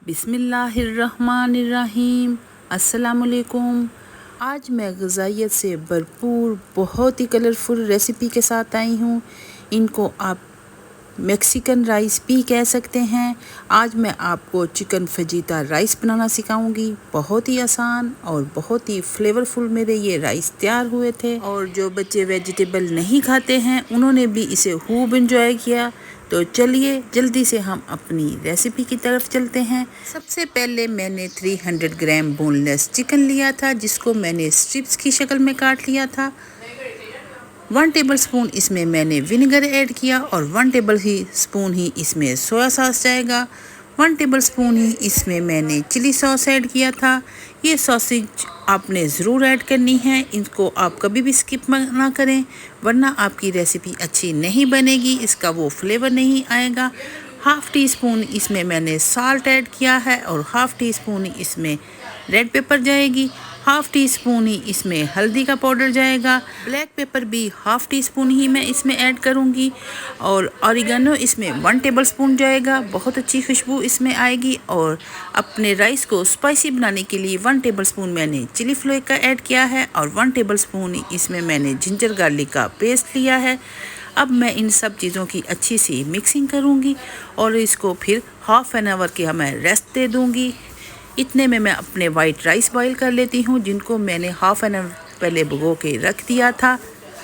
बिस्मिल्लाहिर्रहमानिर्रहीम। अस्सलामुअलैकुम। आज मैं ग़िज़ाइयत से भरपूर बहुत ही कलरफुल रेसिपी के साथ आई हूँ। इनको आप मैक्सिकन राइस भी कह सकते हैं। आज मैं आपको चिकन फजीता राइस बनाना सिखाऊंगी। बहुत ही आसान और बहुत ही फ्लेवरफुल मेरे ये राइस तैयार हुए थे, और जो बच्चे वेजिटेबल नहीं खाते हैं उन्होंने भी इसे खूब इंजॉय किया। तो चलिए जल्दी से हम अपनी रेसिपी की तरफ चलते हैं। सबसे पहले मैंने 300 ग्राम बोनलेस चिकन लिया था, जिसको मैंने स्ट्रिप्स की शक्ल में काट लिया था। 1 टेबलस्पून इसमें मैंने विनेगर ऐड किया और 1 टेबलस्पून ही इसमें सोया सॉस जाएगा। 1 टेबलस्पून ही इसमें मैंने चिली सॉस ऐड किया था। ये सॉसेज आपने ज़रूर ऐड करनी है, इनको आप कभी भी स्किप ना करें, वरना आपकी रेसिपी अच्छी नहीं बनेगी, इसका वो फ्लेवर नहीं आएगा। हाफ़ टी स्पून इसमें मैंने साल्ट ऐड किया है और हाफ़ टी स्पून इसमें रेड पेपर जाएगी। हाफ़ टी स्पून ही इसमें हल्दी का पाउडर जाएगा। ब्लैक पेपर भी हाफ़ टी स्पून ही मैं इसमें ऐड करूँगी, और ऑरिगेनो इसमें 1 टेबलस्पून जाएगा। बहुत अच्छी खुशबू इसमें आएगी। और अपने राइस को स्पाइसी बनाने के लिए 1 टेबलस्पून मैंने चिली फ्लेक्स का ऐड किया है और 1 टेबलस्पून इसमें मैंने जिंजर गार्लिक का पेस्ट लिया है। अब मैं इन सब चीज़ों की अच्छी सी मिक्सिंग करूँगी और इसको फिर हाफ़ एन आवर के मैं रेस्ट दे दूँगी। इतने में मैं अपने वाइट राइस बॉईल कर लेती हूँ, जिनको मैंने हाफ़ एन आवर पहले भिगो के रख दिया था।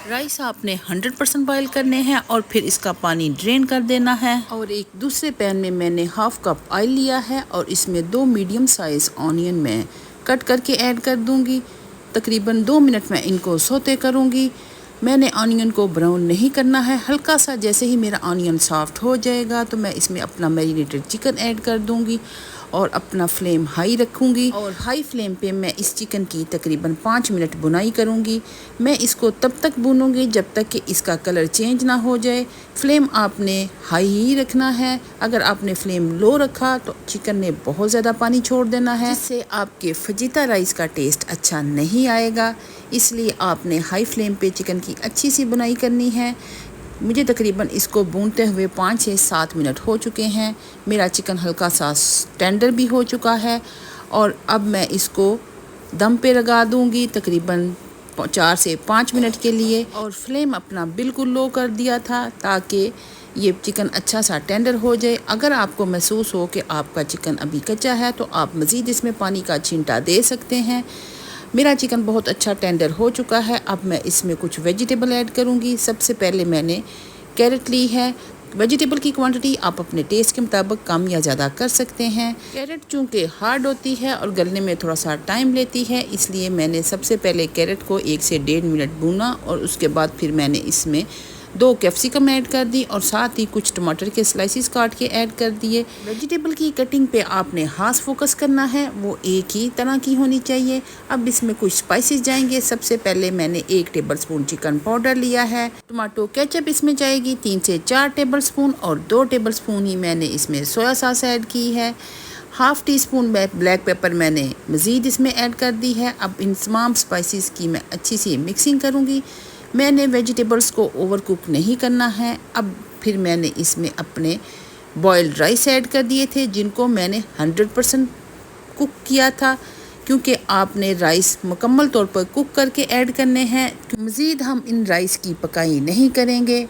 राइस आपने 100% बॉईल करने हैं और फिर इसका पानी ड्रेन कर देना है। और एक दूसरे पैन में मैंने हाफ़ कप ऑयल लिया है और इसमें 2 मीडियम साइज़ ऑनियन मैं कट करके ऐड कर दूँगी। तकरीबन 2 मिनट में इनको सौते करूँगी। मैंने ऑनियन को ब्राउन नहीं करना है, हल्का सा जैसे ही मेरा ऑनियन सॉफ्ट हो जाएगा तो मैं इसमें अपना मैरिनेटेड चिकन ऐड कर दूंगी और अपना फ्लेम हाई रखूंगी। और हाई फ्लेम पे मैं इस चिकन की तकरीबन 5 मिनट बुनाई करूंगी। मैं इसको तब तक भूनूंगी जब तक कि इसका कलर चेंज ना हो जाए। फ्लेम आपने हाई ही रखना है। अगर आपने फ्लेम लो रखा तो चिकन ने बहुत ज़्यादा पानी छोड़ देना है, जिससे आपके फजीता राइस का टेस्ट अच्छा नहीं आएगा। इसलिए आपने हाई फ्लेम पे चिकन की अच्छी सी बुनाई करनी है। मुझे तकरीबन इसको भूनते हुए 5 से 7 मिनट हो चुके हैं। मेरा चिकन हल्का सा टेंडर भी हो चुका है और अब मैं इसको दम पे लगा दूंगी तकरीबन 4 से 5 मिनट के लिए। और फ्लेम अपना बिल्कुल लो कर दिया था ताकि ये चिकन अच्छा सा टेंडर हो जाए। अगर आपको महसूस हो कि आपका चिकन अभी कच्चा है तो आप मज़ीद इसमें पानी का छींटा दे सकते हैं। मेरा चिकन बहुत अच्छा टेंडर हो चुका है। अब मैं इसमें कुछ वेजिटेबल ऐड करूंगी। सबसे पहले मैंने कैरेट ली है। वेजिटेबल की क्वांटिटी आप अपने टेस्ट के मुताबिक कम या ज़्यादा कर सकते हैं। कैरेट चूँकि हार्ड होती है और गलने में थोड़ा सा टाइम लेती है, इसलिए मैंने सबसे पहले कैरेट को 1 से 1.5 मिनट भूना और उसके बाद फिर मैंने इसमें 2 कैप्सिकम ऐड कर दी और साथ ही कुछ टमाटर के स्लाइसिस काट के ऐड कर दिए। वेजिटेबल की कटिंग पे आपने खास फोकस करना है, वो एक ही तरह की होनी चाहिए। अब इसमें कुछ स्पाइसेस जाएंगे। सबसे पहले मैंने 1 टेबलस्पून चिकन पाउडर लिया है। टमाटो केचप इसमें जाएगी 3 से 4 टेबलस्पून और 2 टेबलस्पून ही मैंने इसमें सोया सॉस ऐड की है। Half tea spoon black pepper मैंने मज़ीद इसमें ऐड कर दी है। अब इन तमाम स्पाइसेस की मैं अच्छी सी मिक्सिंग करूँगी। मैंने वेजिटेबल्स को ओवर कुक नहीं करना है। अब फिर मैंने इसमें अपने बॉइल्ड राइस ऐड कर दिए थे, जिनको मैंने 100% कुक किया था, क्योंकि आपने राइस मुकम्मल तौर पर कुक करके ऐड करने हैं। मज़ीद हम इन राइस की पकाई नहीं करेंगे।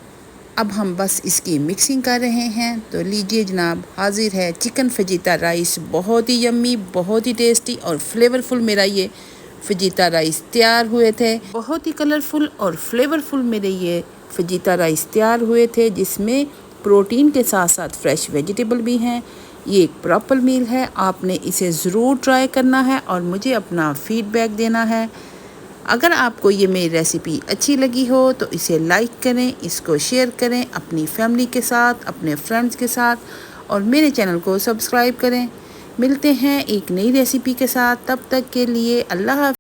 अब हम बस इसकी मिक्सिंग कर रहे हैं। तो लीजिए जनाब, हाजिर है चिकन फजीता राइस। बहुत ही यम्मी, बहुत ही टेस्टी और फ्लेवरफुल मेरा ये फजीता राइस तैयार हुए थे। बहुत ही कलरफुल और फ्लेवरफुल मेरे ये फजीता राइस तैयार हुए थे, जिसमें प्रोटीन के साथ साथ फ्रेश वेजिटेबल भी हैं। ये एक प्रॉपर मील है। आपने इसे ज़रूर ट्राई करना है और मुझे अपना फीडबैक देना है। अगर आपको ये मेरी रेसिपी अच्छी लगी हो तो इसे लाइक करें, इसको शेयर करें अपनी फैमिली के साथ, अपने फ्रेंड्स के साथ, और मेरे चैनल को सब्सक्राइब करें। मिलते हैं एक नई रेसिपी के साथ, तब तक के लिए अल्लाह हाफ़िज़।